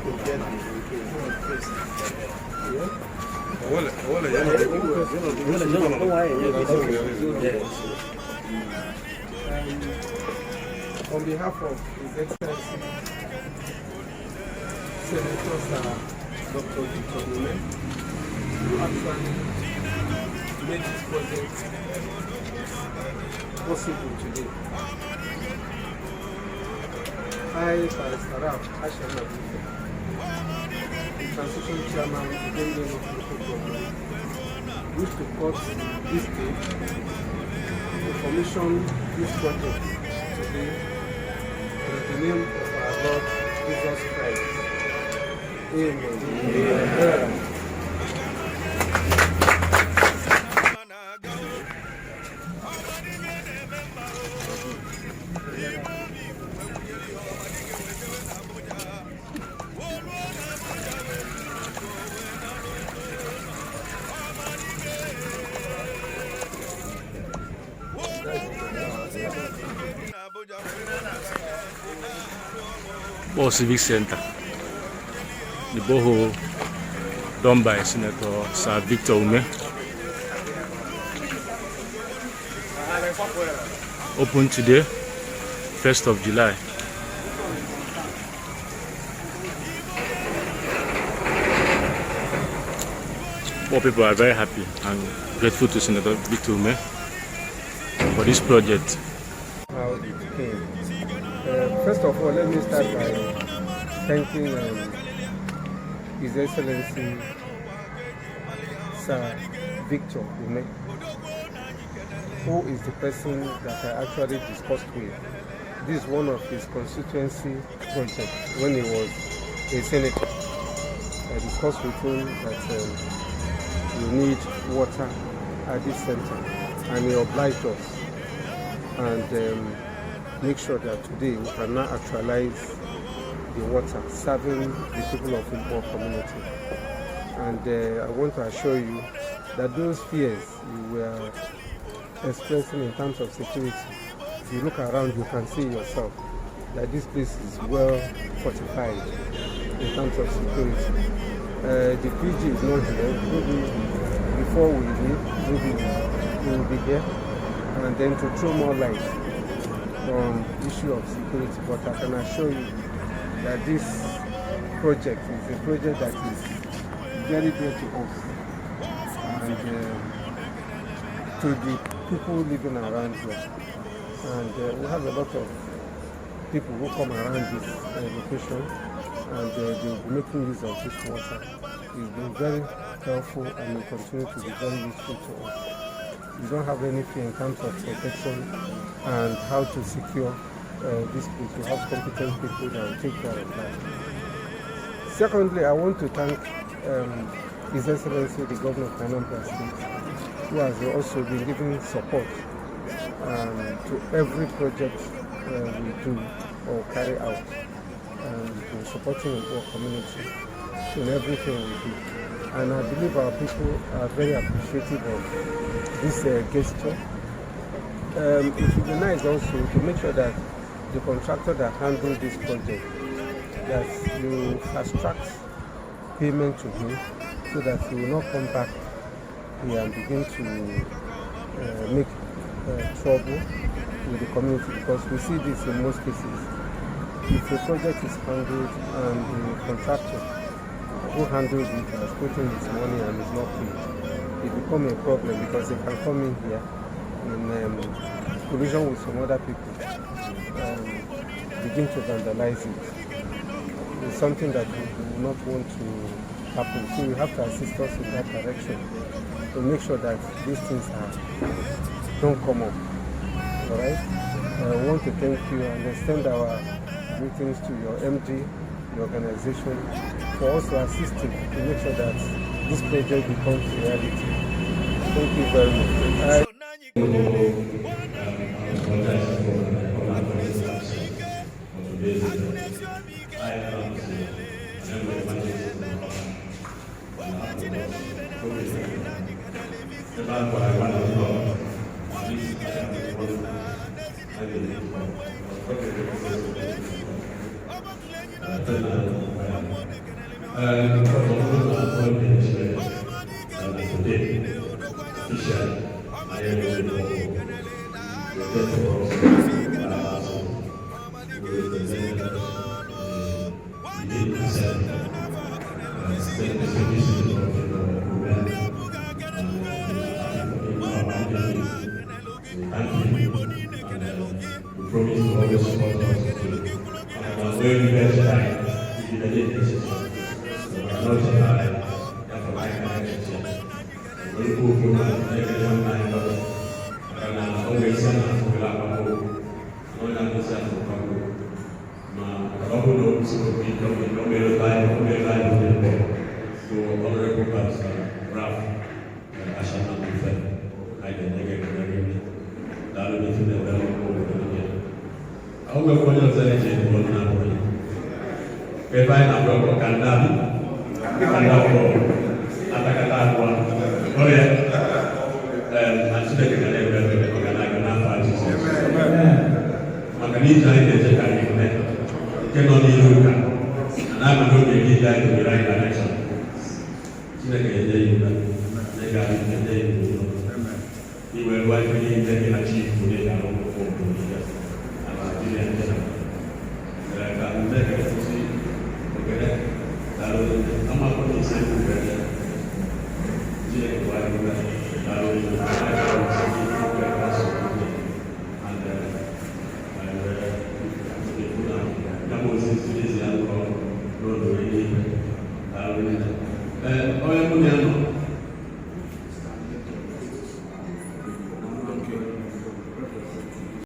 On behalf of His Excellency Senator Dr. Victor Ume, who actually made this project possible today. I, Barrister Hashem Abuja, the transition chairman of the Gambia local government, wish to cut this date to commission this project today in the name of our Lord Jesus Christ. Amen. Amen. Bo Civic Center, the borehole done by Senator Sir Victor Ume, open today, 1st of July. All people are very happy and grateful to Senator Victor Ume for this project. How it came. First of all, let me start by thanking His Excellency Sir Victor Ume, who is the person that I actually discussed with. This is one of his constituency projects when he was a senator. I discussed with him that we need water at this center, and he obliged us and make sure that today we can now actualize the water serving the people of Igbo community. And I want to assure you that those fears you were expressing in terms of security, if you look around, you can see yourself that this place is well fortified in terms of security. The PG is not here. Maybe before we leave, maybe we will be here, and then to throw more light on the issue of security. But I can assure you that this project is a project that is very dear to us and to the people living around here. And we have a lot of people who come around this location, and they will be making use of this water. It's been very helpful and will continue to be very useful to us. We don't have anything in terms of protection and how to secure this place. We have competent people that will take care of that. Secondly, I want to thank His Excellency the Governor of Anambra State, who has also been giving support to every project we do or carry out, and supporting our community in everything we do. And I believe our people are very appreciative of this gesture. It would be nice also to make sure that the contractor that handles this project, that you fast track payment to him so that he will not come back here and begin to make trouble with the community, because we see this in most cases. If a project is handled and the contractor who handles it has put in his money and is not paid, it becomes a problem, because they can come in here in collision with some other people and begin to vandalize it. It's something that we do not want to happen. So we have to assist us in that direction to make sure that these things don't come up. Alright? I want to thank you and extend our greetings to your MD, the organization, for also assisting to make sure that this project becomes reality. Thank you very much. Lalu